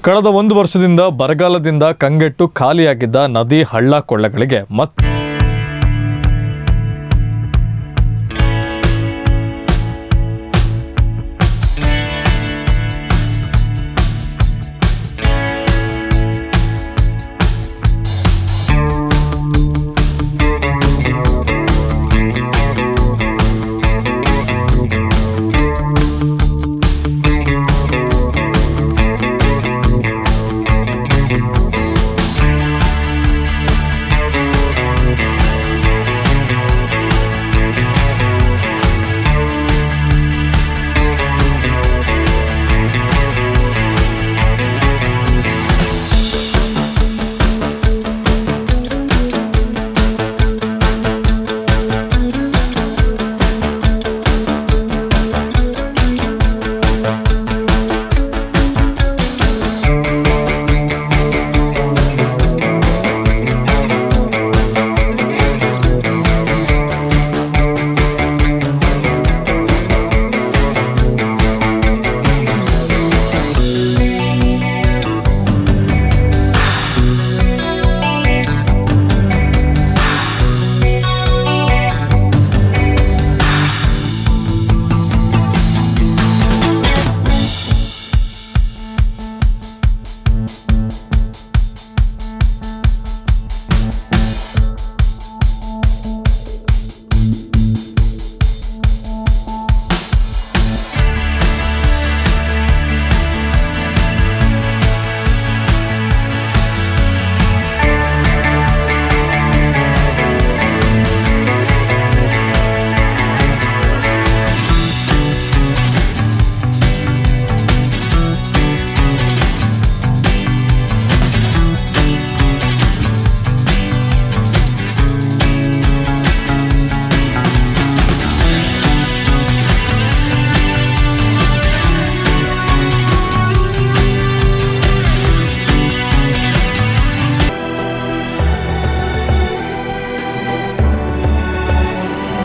ಕಳೆದ 1 ವರ್ಷದಿಂದ ಬರಗಾಲದಿಂದ ಕಂಗೆಟ್ಟು ಖಾಲಿಯಾಗಿದ್ದ ನದಿ ಹಳ್ಳ ಕೊಳ್ಳಗಳಿಗೆ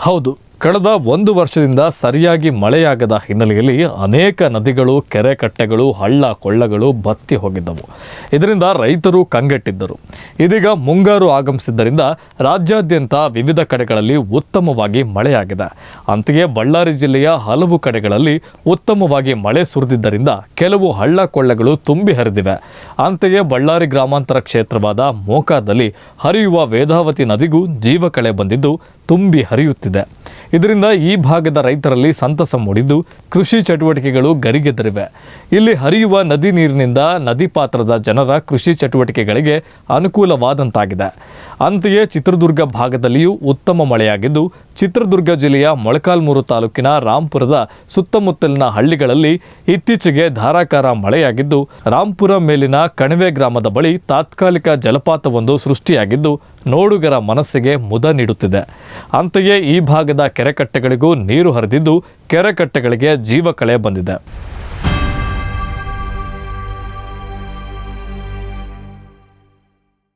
ಹೌದು, ಕಳೆದ 1 ವರ್ಷದಿಂದ ಸರಿಯಾಗಿ ಮಳೆಯಾಗದ ಹಿನ್ನೆಲೆಯಲ್ಲಿ ಅನೇಕ ನದಿಗಳು, ಕೆರೆ ಕಟ್ಟೆಗಳು, ಹಳ್ಳ ಕೊಳ್ಳಗಳು ಬತ್ತಿ ಹೋಗಿದ್ದವು. ಇದರಿಂದ ರೈತರು ಕಂಗೆಟ್ಟಿದ್ದರು. ಇದೀಗ ಮುಂಗಾರು ಆಗಮಿಸಿದ್ದರಿಂದ ರಾಜ್ಯಾದ್ಯಂತ ವಿವಿಧ ಕಡೆಗಳಲ್ಲಿ ಉತ್ತಮವಾಗಿ ಮಳೆಯಾಗಿದೆ. ಅಂತೆಯೇ ಬಳ್ಳಾರಿ ಜಿಲ್ಲೆಯ ಹಲವು ಕಡೆಗಳಲ್ಲಿ ಉತ್ತಮವಾಗಿ ಮಳೆ ಸುರಿದಿದ್ದರಿಂದ ಕೆಲವು ಹಳ್ಳ ಕೊಳ್ಳಗಳು ತುಂಬಿ ಹರಿದಿವೆ. ಅಂತೆಯೇ ಬಳ್ಳಾರಿ ಗ್ರಾಮಾಂತರ ಕ್ಷೇತ್ರವಾದ ಮೋಕಾದಲ್ಲಿ ಹರಿಯುವ ವೇದಾವತಿ ನದಿಗೂ ಜೀವಕಳೆ ಬಂದಿದ್ದು ತುಂಬಿ ಹರಿಯುತ್ತಿದೆ. ಇದರಿಂದ ಈ ಭಾಗದ ರೈತರಲ್ಲಿ ಸಂತಸ ಮೂಡಿದ್ದು ಕೃಷಿ ಚಟುವಟಿಕೆಗಳು ಗರಿಗೆದರಿವೆ. ಇಲ್ಲಿ ಹರಿಯುವ ನದಿ ನೀರಿನಿಂದ ನದಿ ಪಾತ್ರದ ಜನರ ಕೃಷಿ ಚಟುವಟಿಕೆಗಳಿಗೆ ಅನುಕೂಲವಾದಂತಾಗಿದೆ. ಅಂತೆಯೇ ಚಿತ್ರದುರ್ಗ ಭಾಗದಲ್ಲಿಯೂ ಉತ್ತಮ ಮಳೆಯಾಗಿದ್ದು, ಚಿತ್ರದುರ್ಗ ಜಿಲ್ಲೆಯ ಮೊಳಕಾಲ್ಮೂರು ತಾಲೂಕಿನ ರಾಂಪುರದ ಸುತ್ತಮುತ್ತಲಿನ ಹಳ್ಳಿಗಳಲ್ಲಿ ಇತ್ತೀಚೆಗೆ ಧಾರಾಕಾರ ಮಳೆಯಾಗಿದ್ದು, ರಾಂಪುರ ಮೇಲಿನ ಕಣಿವೆ ಗ್ರಾಮದ ಬಳಿ ತಾತ್ಕಾಲಿಕ ಜಲಪಾತವೊಂದು ಸೃಷ್ಟಿಯಾಗಿದ್ದು ನೋಡುಗರ ಮನಸ್ಸಿಗೆ ಮುದ ನೀಡುತ್ತಿದೆ. ಅಂತೆಯೇ ಈ ಭಾಗದ ಕೆರೆಕಟ್ಟೆಗಳಿಗೂ ನೀರು ಹರಿದಿದ್ದು ಕೆರೆಕಟ್ಟೆಗಳಿಗೆ ಜೀವಕಳೆ ಬಂದಿದೆ.